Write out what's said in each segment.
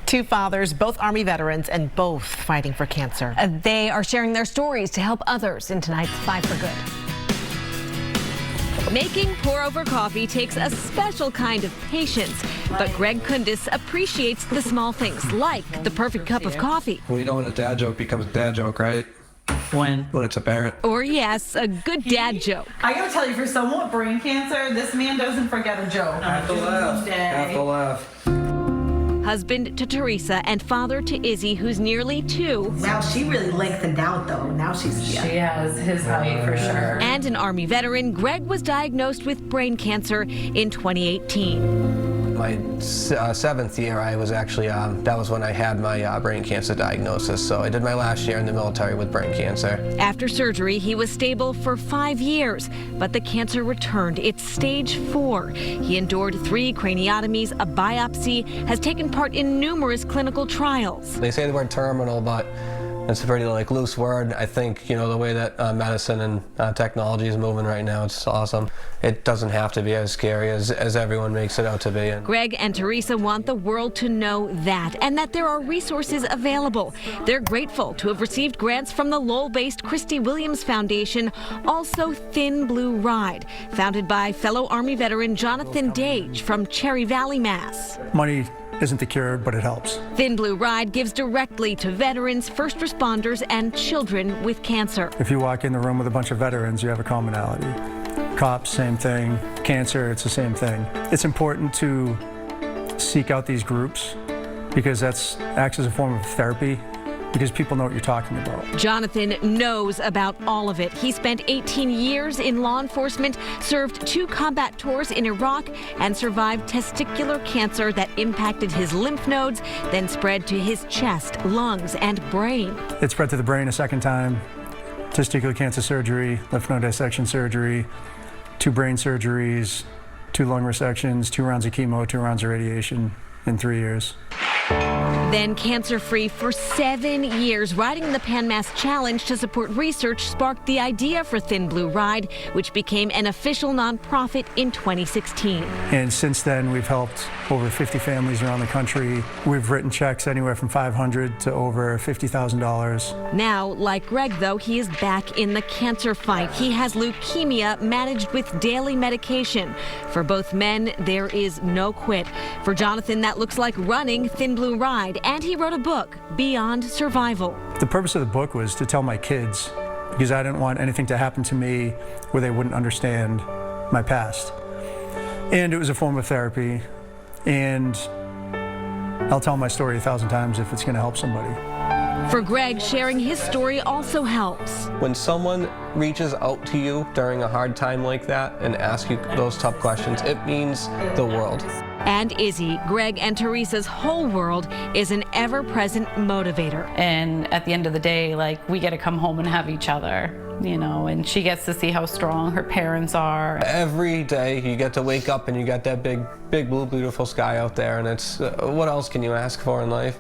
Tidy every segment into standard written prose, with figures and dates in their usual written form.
Two fathers, both Army veterans, and both fighting for cancer. They are sharing their stories to help others in tonight's Five for Good. Making pour-over coffee takes a special kind of patience, but Greg Kundis appreciates the small things, like the perfect cup of coffee. Well, you know when a dad joke becomes a dad joke, right? When it's apparent. Or yes, a good dad joke. I gotta tell you, for someone with brain cancer, this man doesn't forget a joke. Have to laugh. Have to laugh. Husband to Teresa and father to Izzy, who's nearly 2. Now she really lengthened out though. Now she has his height for sure. And an Army veteran, Greg was diagnosed with brain cancer in 2018. My 7th year, I was actually, that was when I had my brain cancer diagnosis. So I did my last year in the military with brain cancer. After surgery, he was stable for 5 years, but the cancer returned. It's stage 4. He endured 3 craniotomies, a biopsy, has taken part in numerous clinical trials. They say the word terminal, but it's a pretty loose word. I think, you know, the way that medicine and technology is moving right now, it's awesome. It doesn't have to be as scary as everyone makes it out to be. Greg and Teresa want the world to know that, and that there are resources available. They're grateful to have received grants from the Lowell-based Christy Williams Foundation, also Thin Blue Ride, founded by fellow Army veteran Jonathan Dage from Cherry Valley, Mass. Money isn't the cure, but it helps. Thin Blue Ride gives directly to veterans, first responders, and children with cancer. If you walk in the room with a bunch of veterans, you have a commonality. Cops, same thing. Cancer, it's the same thing. It's important to seek out these groups because that acts as a form of therapy, because people know what you're talking about. Jonathan knows about all of it. He spent 18 years in law enforcement, served 2 combat tours in Iraq, and survived testicular cancer that impacted his lymph nodes, then spread to his chest, lungs, and brain. It spread to the brain a second time. Testicular cancer surgery, lymph node dissection surgery, 2 brain surgeries, 2 lung resections, 2 rounds of chemo, 2 rounds of radiation in 3 years. Then cancer-free for 7 years. Riding the Pan Mass Challenge to support research sparked the idea for Thin Blue Ride, which became an official nonprofit in 2016. And since then, we've helped over 50 families around the country. We've written checks anywhere from $500 to over $50,000. Now, like Greg, though, he is back in the cancer fight. He has leukemia managed with daily medication. For both men, there is no quit. For Jonathan, that looks like running Thin Blue Ride, and he wrote a book, Beyond Survival. The purpose of the book was to tell my kids, because I didn't want anything to happen to me where they wouldn't understand my past. And it was a form of therapy, and I'll tell my story 1,000 times if it's going to help somebody. For Greg, sharing his story also helps. When someone reaches out to you during a hard time like that and asks you those tough questions, it means the world. And Izzy, Greg and Teresa's whole world, is an ever-present motivator. And at the end of the day, we get to come home and have each other, you know, and she gets to see how strong her parents are. Every day you get to wake up and you got that big blue, beautiful sky out there, and it's, what else can you ask for in life?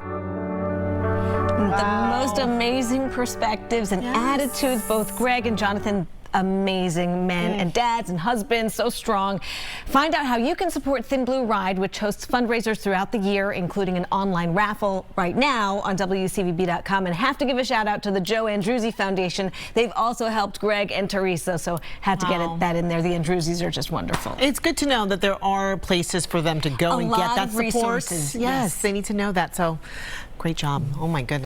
The most amazing perspectives and attitudes, both Greg and Jonathan, amazing men and dads and husbands, so strong. Find out how you can support Thin Blue Ride, which hosts fundraisers throughout the year, including an online raffle right now on WCVB.com. And have to give a shout out to the Joe Andruzzi Foundation. They've also helped Greg and Teresa, so had to get that in there. The Andruzzis are just wonderful. It's good to know that there are places for them to go and get that support. Resources. Yes, they need to know that. So great job. Oh my goodness.